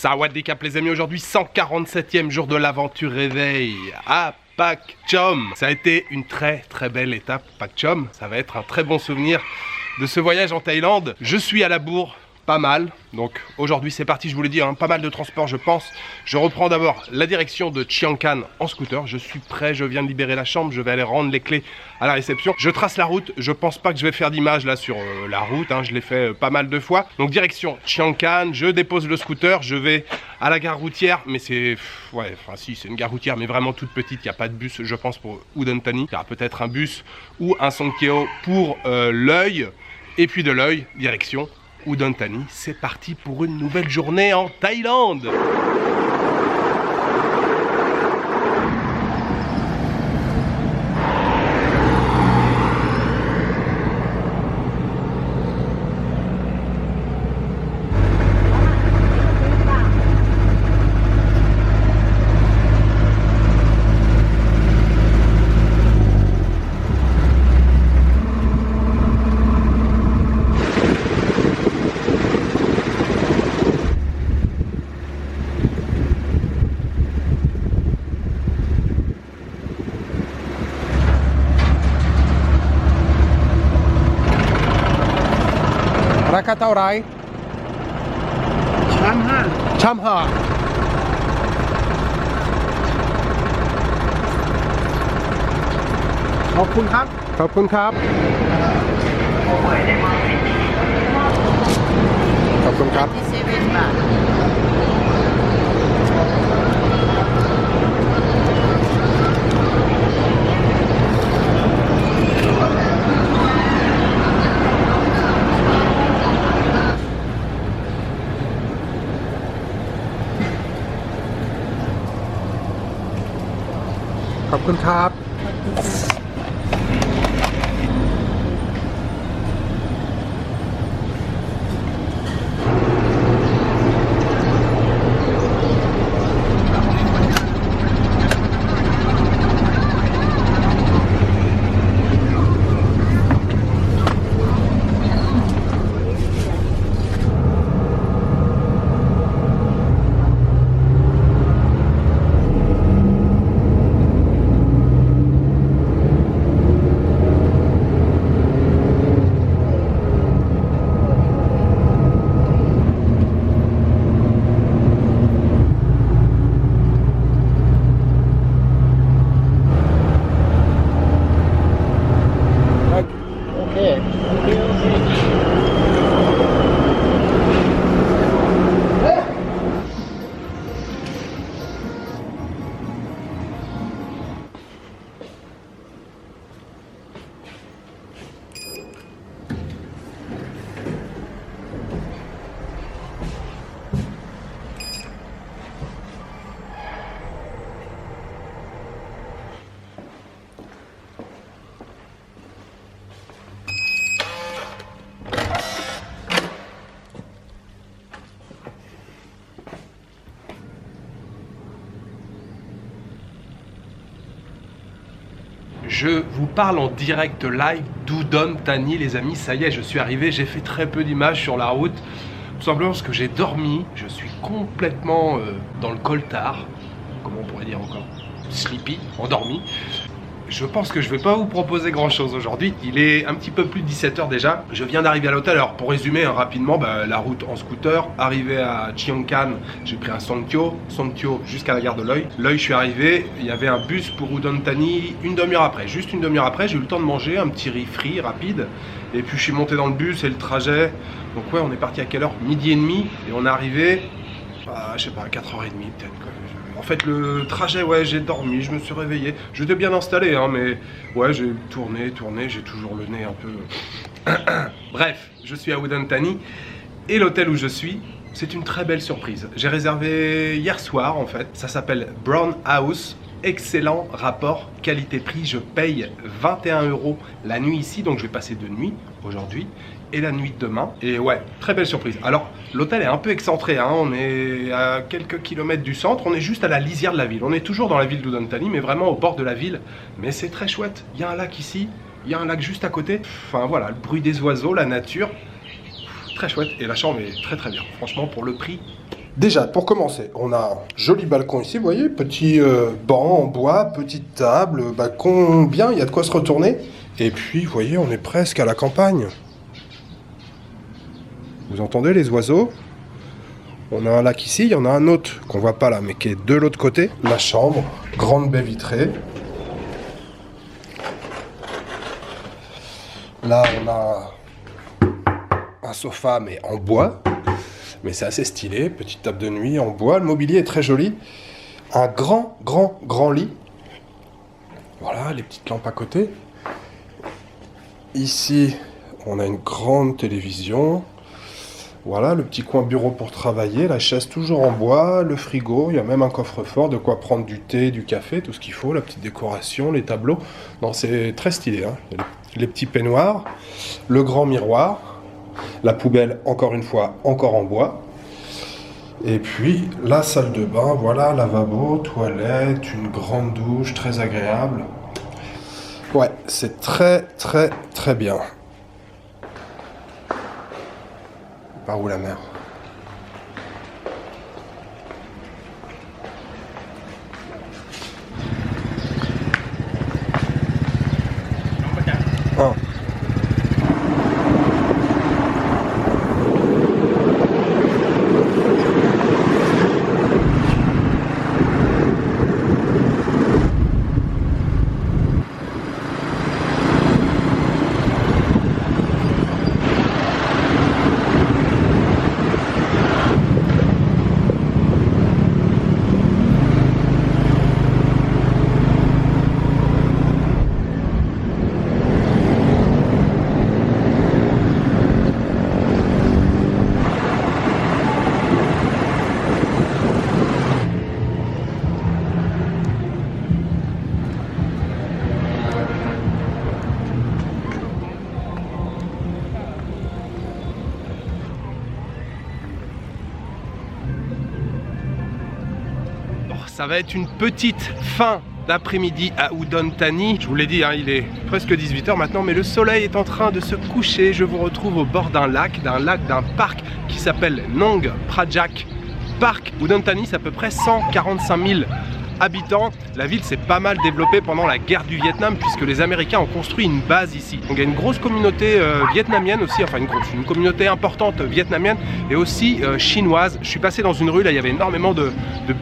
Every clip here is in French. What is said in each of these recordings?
Sawadee Cap les amis, aujourd'hui 147e jour de l'aventure réveil à Pak Chom. Ça a été une très belle étape Pak Chom, ça va être un très bon souvenir de ce voyage en Thaïlande. Je suis à la bourre, pas mal, donc aujourd'hui c'est parti, je vous l'ai dit, hein, pas mal de transport je pense. Je reprends d'abord la direction de Chiang Can en scooter, je suis prêt, je viens de libérer la chambre, je vais aller rendre les clés à la réception. Je trace la route, je pense pas que je vais faire d'image là sur la route, hein, je l'ai fait pas mal de fois. Donc direction Chiang Can, je dépose le scooter, je vais à la gare routière, mais c'est... ouais, enfin si, c'est une gare routière mais vraiment toute petite, il n'y a pas de bus je pense pour Udon Thani. Il y aura peut-être un bus ou un Songkeo pour l'œil, et puis de l'œil, direction Udon Thani. C'est parti pour une nouvelle journée en Thaïlande. Raka tao rai? Chamha. Khobkhun krab. Khobkhun krab. Khobkhun krab. 27 บาท ขอบคุณครับ Je vous parle en direct live d'Udon Thani les amis, ça y est je suis arrivé, j'ai fait très peu d'images sur la route, tout simplement parce que j'ai dormi, je suis complètement dans le coltard, comment on pourrait dire encore, sleepy, endormi. Je pense que je vais pas vous proposer grand chose aujourd'hui, il est un petit peu plus de 17h déjà, je viens d'arriver à l'hôtel. Alors pour résumer hein, rapidement, la route en scooter, arrivé à Chiang Can, j'ai pris un Songkeo jusqu'à la gare de l'œil. L'œil je suis arrivé, il y avait un bus pour Udon Thani une demi-heure après, juste une demi-heure après, j'ai eu le temps de manger, un petit riz frit rapide, et puis je suis monté dans le bus et le trajet, donc ouais on est parti à quelle heure? Midi et demi, et on est arrivé, je sais pas, à 4h30 peut-être quoi. En fait le trajet, ouais j'ai dormi, je me suis réveillé, j'étais bien installé hein, mais ouais j'ai tourné, j'ai toujours le nez un peu... Bref, je suis à Udon Thani et l'hôtel où je suis, c'est une très belle surprise. J'ai réservé hier soir en fait, ça s'appelle Brown House, excellent rapport qualité-prix, je paye 21 € la nuit ici, donc je vais passer 2 nuits aujourd'hui et la nuit de demain. Et ouais, très belle surprise. Alors, l'hôtel est un peu excentré, hein. On est à quelques kilomètres du centre, on est juste à la lisière de la ville. On est toujours dans la ville d'Udon Thani, mais vraiment au bord de la ville. Mais c'est très chouette. Il y a un lac ici, il y a un lac juste à côté. Enfin voilà, le bruit des oiseaux, la nature. Très chouette. Et la chambre est très bien. Franchement, pour le prix, Déjà, pour commencer, on a un joli balcon ici, vous voyez, petit banc en bois, petite table, balcon bien, il y a de quoi se retourner. Et puis, vous voyez, on est presque à la campagne. Vous entendez les oiseaux? On a un lac ici, il y en a un autre qu'on voit pas là, mais qui est de l'autre côté. La chambre, grande baie vitrée. Là, on a un sofa, mais en bois. Mais c'est assez stylé. Petite table de nuit en bois. Le mobilier est très joli. Un grand lit. Voilà, les petites lampes à côté. Ici, on a une grande télévision. Voilà, le petit coin bureau pour travailler. La chaise toujours en bois. Le frigo. Il y a même un coffre-fort. De quoi prendre du thé, du café, tout ce qu'il faut. La petite décoration, les tableaux. Non, c'est très stylé, hein. Les petits peignoirs. Le grand miroir. La poubelle, encore une fois, encore en bois. Et puis, la salle de bain, voilà, lavabo, toilette, une grande douche, très agréable. Ouais, c'est très bien. Par où la mer? Ah. Ça va être une petite fin d'après-midi à Udon Thani. Je vous l'ai dit, hein, il est presque 18 h maintenant, mais le soleil est en train de se coucher. Je vous retrouve au bord d'un parc qui s'appelle Nong Prajak Park. Udon Thani, c'est à peu près 145 000 habitants. La ville s'est pas mal développée pendant la guerre du Vietnam puisque les Américains ont construit une base ici. Donc il y a une grosse communauté vietnamienne aussi, enfin une communauté importante vietnamienne et aussi chinoise. Je suis passé dans une rue, là il y avait énormément de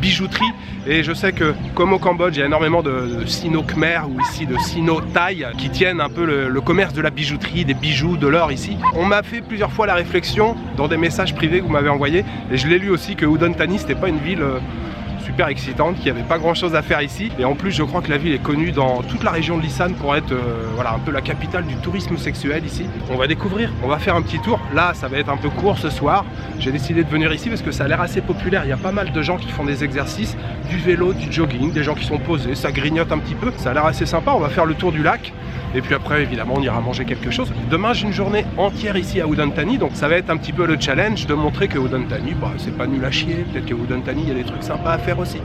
bijouterie et je sais que comme au Cambodge, il y a énormément de Sino-Khmer ou ici de Sino-Thaï qui tiennent un peu le commerce de la bijouterie, des bijoux, de l'or ici. On m'a fait plusieurs fois la réflexion dans des messages privés que vous m'avez envoyés et je l'ai lu aussi que Udon Thani c'était pas une ville super excitante, qu'il n'y avait pas grand chose à faire ici et en plus je crois que la ville est connue dans toute la région de l'Isan pour être voilà, un peu la capitale du tourisme sexuel ici. On va découvrir, on va faire un petit tour. Là ça va être un peu court ce soir, j'ai décidé de venir ici parce que ça a l'air assez populaire, il y a pas mal de gens qui font des exercices, du vélo, du jogging, des gens qui sont posés, ça grignote un petit peu, ça a l'air assez sympa. On va faire le tour du lac et puis après évidemment on ira manger quelque chose. Demain j'ai une journée entière ici à Udon Thani, donc ça va être un petit peu le challenge de montrer que Udon Thani c'est pas nul à chier, peut-être que Udon Thani il y a des trucs sympas à faire aussi.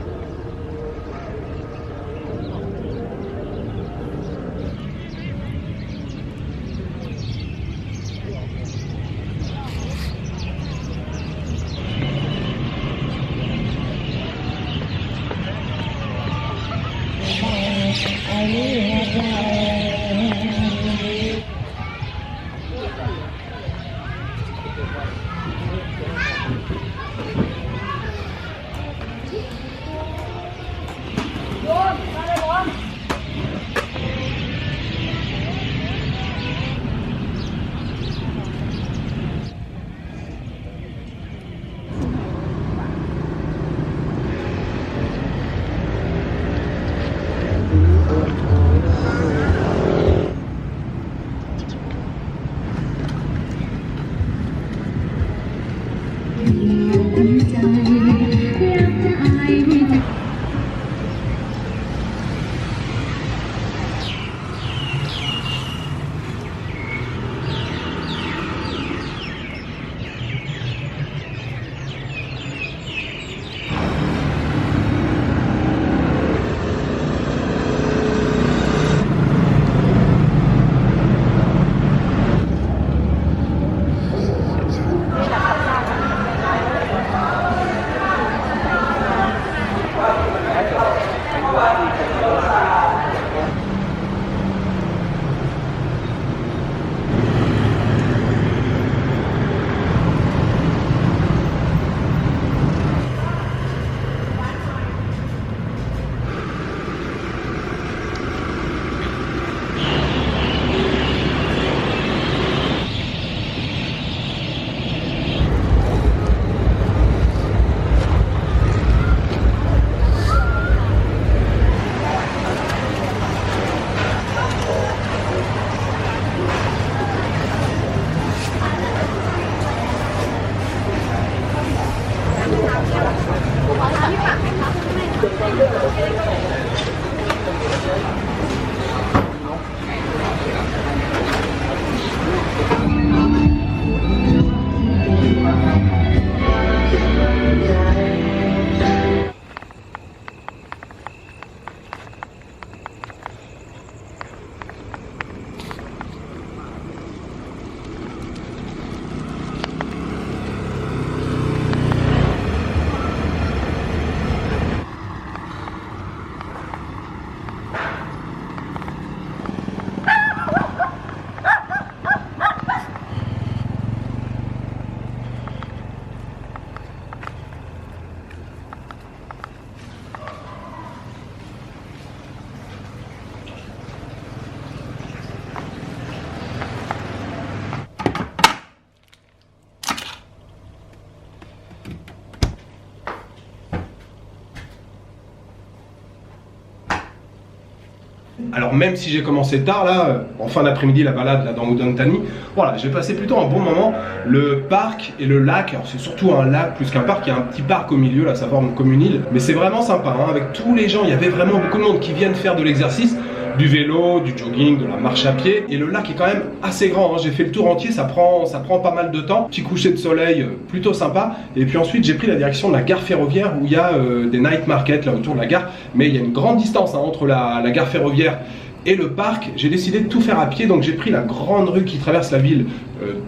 Alors même si j'ai commencé tard là, en fin d'après-midi la balade là dans Udon Thani, voilà, j'ai passé plutôt un bon moment. Le parc et le lac, alors c'est surtout un lac plus qu'un parc, il y a un petit parc au milieu là, ça forme comme une île, mais c'est vraiment sympa, hein, avec tous les gens, il y avait vraiment beaucoup de monde qui viennent faire de l'exercice, du vélo, du jogging, de la marche à pied, et le lac est quand même assez grand, hein. J'ai fait le tour entier, ça prend pas mal de temps, petit coucher de soleil plutôt sympa, et puis ensuite j'ai pris la direction de la gare ferroviaire où il y a des night markets là autour de la gare, mais il y a une grande distance, hein, entre la gare ferroviaire et le parc. J'ai décidé de tout faire à pied, donc j'ai pris la grande rue qui traverse la ville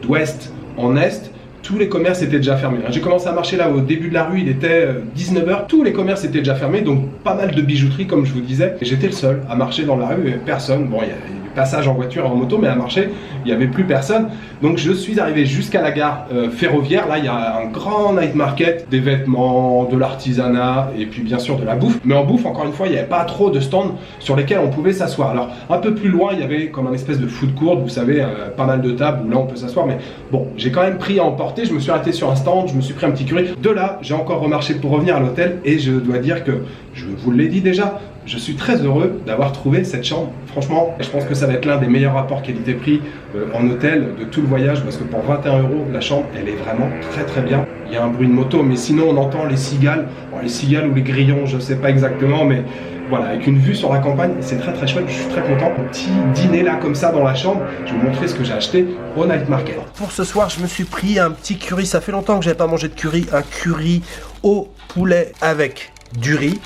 d'ouest en est. Tous les commerces étaient déjà fermés. J'ai commencé à marcher là au début de la rue, il était 19 h, tous les commerces étaient déjà fermés, donc pas mal de bijouterie comme je vous disais. Et j'étais le seul à marcher dans la rue, et personne. Bon, il y a du passage en voiture et en moto, mais à marcher, il n'y avait plus personne. Donc je suis arrivé jusqu'à la gare ferroviaire. Là, il y a un grand night market, des vêtements, de l'artisanat et puis bien sûr de la bouffe. Mais en bouffe, encore une fois, il n'y avait pas trop de stands sur lesquels on pouvait s'asseoir. Alors un peu plus loin, il y avait comme un espèce de food court, vous savez, pas mal de tables où là on peut s'asseoir. Mais bon, j'ai quand même pris à emporter. Je me suis arrêté sur un stand, je me suis pris un petit curry. De là, j'ai encore remarché pour revenir à l'hôtel et je dois dire que, je vous l'ai dit déjà, je suis très heureux d'avoir trouvé cette chambre. Franchement, je pense que ça va être l'un des meilleurs rapports qualité-prix en hôtel de tout le voyage, parce que pour 21 €, la chambre, elle est vraiment très très bien. Il y a un bruit de moto, mais sinon on entend les cigales. Bon, les cigales ou les grillons, je sais pas exactement, mais voilà, avec une vue sur la campagne, c'est très très chouette, je suis très content. Un petit dîner là comme ça dans la chambre, je vais vous montrer ce que j'ai acheté au night market. Pour ce soir, je me suis pris un petit curry, ça fait longtemps que j'avais pas mangé de curry, un curry au poulet avec du riz.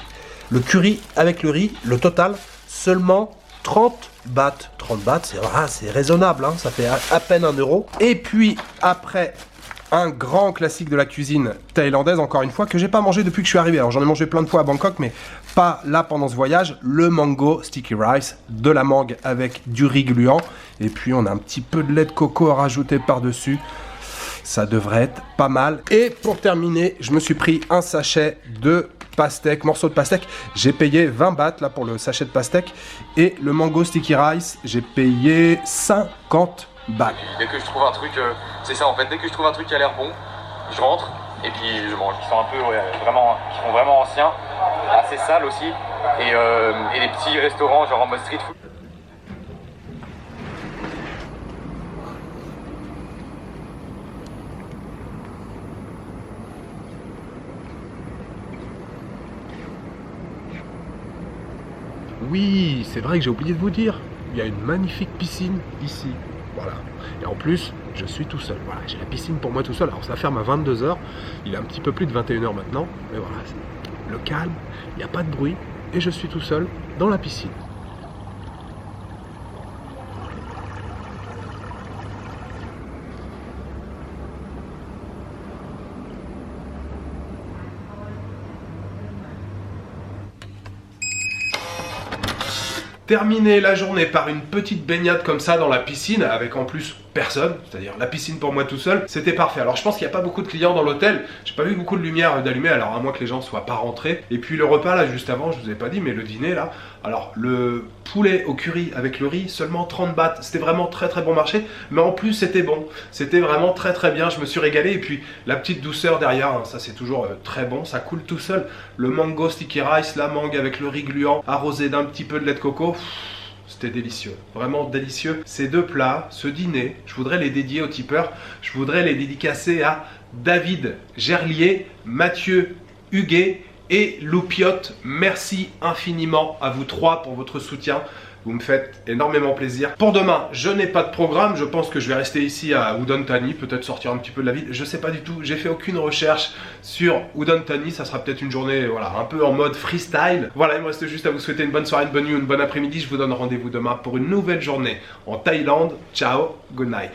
Le curry avec le riz, le total, seulement 30 bahts. 30 bahts, c'est raisonnable, hein, ça fait à peine 1 €. Et puis après, un grand classique de la cuisine thaïlandaise, encore une fois, que j'ai pas mangé depuis que je suis arrivé. Alors j'en ai mangé plein de fois à Bangkok, mais pas là pendant ce voyage. Le mango sticky rice, de la mangue avec du riz gluant. Et puis on a un petit peu de lait de coco à rajouter par-dessus. Ça devrait être pas mal. Et pour terminer, je me suis pris un sachet de pastèque, morceau de pastèque. J'ai payé 20 bahts là pour le sachet de pastèque. Et le mango sticky rice, j'ai payé 50 bahts. Dès que je trouve un truc, c'est ça en fait, dès que je trouve un truc qui a l'air bon, je rentre et puis je mange. Qui sont un peu, qui sont vraiment anciens, assez sales aussi. Et des petits restaurants genre en mode street food. Oui, c'est vrai que j'ai oublié de vous dire, il y a une magnifique piscine ici, voilà. Et en plus, je suis tout seul, voilà, j'ai la piscine pour moi tout seul. Alors ça ferme à 22 h, il est un petit peu plus de 21 h maintenant, mais voilà, c'est le calme, il n'y a pas de bruit, et je suis tout seul dans la piscine. Terminer la journée par une petite baignade comme ça dans la piscine, avec en plus personne, c'est-à-dire la piscine pour moi tout seul, c'était parfait. Alors je pense qu'il n'y a pas beaucoup de clients dans l'hôtel, j'ai pas vu beaucoup de lumière d'allumer, alors à moins que les gens soient pas rentrés. Et puis le repas là juste avant, je vous ai pas dit, mais le dîner là, alors le poulet au curry avec le riz, seulement 30 bahts, c'était vraiment très très bon marché, mais en plus c'était bon, c'était vraiment très très bien, je me suis régalé. Et puis la petite douceur derrière, hein, ça c'est toujours très bon, ça coule tout seul. Le mango sticky rice, la mangue avec le riz gluant, arrosé d'un petit peu de lait de coco. C'était délicieux, vraiment délicieux. Ces deux plats, ce dîner, je voudrais les dédier aux tipeurs. Je voudrais les dédicacer à David Gerlier, Mathieu Huguet et Loupiote. Merci infiniment à vous trois pour votre soutien. Vous me faites énormément plaisir. Pour demain, je n'ai pas de programme. Je pense que je vais rester ici à Udon Thani, peut-être sortir un petit peu de la ville. Je sais pas du tout. J'ai fait aucune recherche sur Udon Thani. Ça sera peut-être une journée, voilà, un peu en mode freestyle. Voilà, il me reste juste à vous souhaiter une bonne soirée, une bonne nuit, une bonne après-midi. Je vous donne rendez-vous demain pour une nouvelle journée en Thaïlande. Ciao, good night.